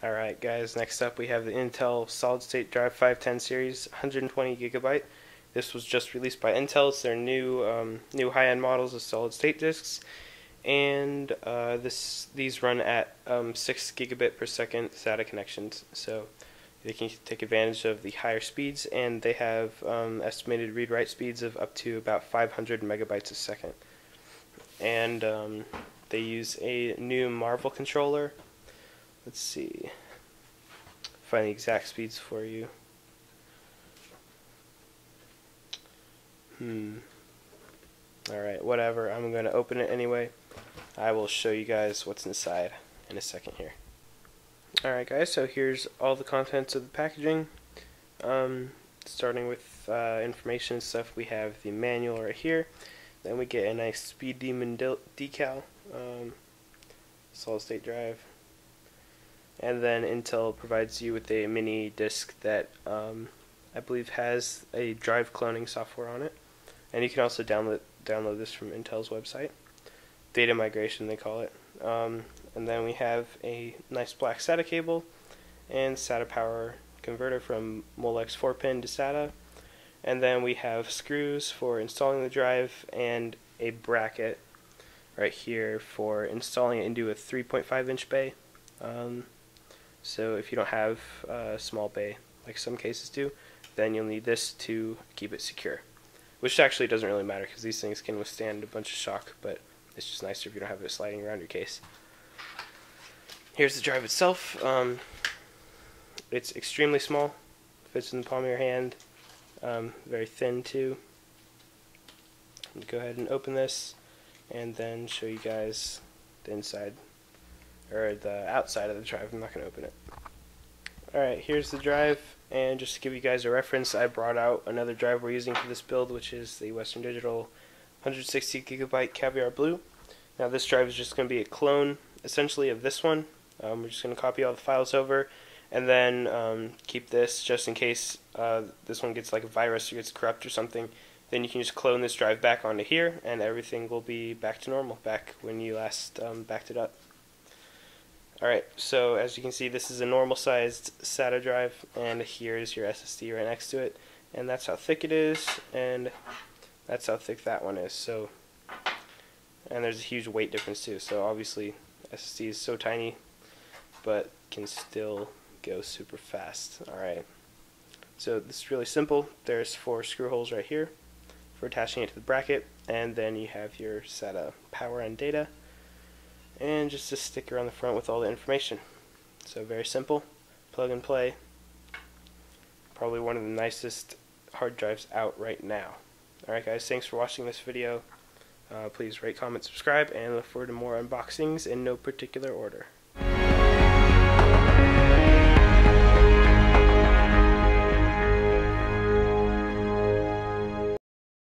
Alright guys, next up we have the Intel Solid State Drive 510 series, 120 gigabyte. This was just released by Intel. It's their new high-end models of solid state disks, and these run at 6 gigabit per second SATA connections, so they can take advantage of the higher speeds, and they have estimated read-write speeds of up to about 500 megabytes a second. And they use a new Marvel controller. Let's see, find the exact speeds for you. Alright, whatever, I'm going to open it anyway. I will show you guys what's inside in a second here. Alright guys, so here's all the contents of the packaging. Starting with information and stuff, we have the manual right here. Then we get a nice Speed Demon decal, solid state drive. And then Intel provides you with a mini disk that I believe has a drive cloning software on it. And you can also download this from Intel's website. Data migration, they call it. And then we have a nice black SATA cable and SATA power converter from Molex 4-pin to SATA. And then we have screws for installing the drive and a bracket right here for installing it into a 3.5-inch bay. So if you don't have a small bay, like some cases do, then you'll need this to keep it secure. Which actually doesn't really matter because these things can withstand a bunch of shock, but it's just nicer if you don't have it sliding around your case. Here's the drive itself. It's extremely small, fits in the palm of your hand, very thin too. I'm going to go ahead and open this and then show you guys the inside, or the outside of the drive. I'm not going to open it. Alright, here's the drive, and just to give you guys a reference, I brought out another drive we're using for this build, which is the Western Digital 160 gigabyte Caviar Blue. Now this drive is just going to be a clone, essentially, of this one. We're just going to copy all the files over, and then keep this just in case this one gets like a virus or gets corrupt or something. Then you can just clone this drive back onto here, and everything will be back to normal, back when you last backed it up. Alright, so as you can see, this is a normal sized SATA drive, and here's your SSD right next to it, and that's how thick it is, and that's how thick that one is. So, and there's a huge weight difference too, so obviously SSD is so tiny but can still go super fast. Alright, so this is really simple. There's 4 screw holes right here for attaching it to the bracket, and then you have your SATA power and data, and just a sticker on the front with all the information. So very simple, plug and play. Probably one of the nicest hard drives out right now. Alright guys, thanks for watching this video. Please rate, comment, subscribe, and look forward to more unboxings in no particular order.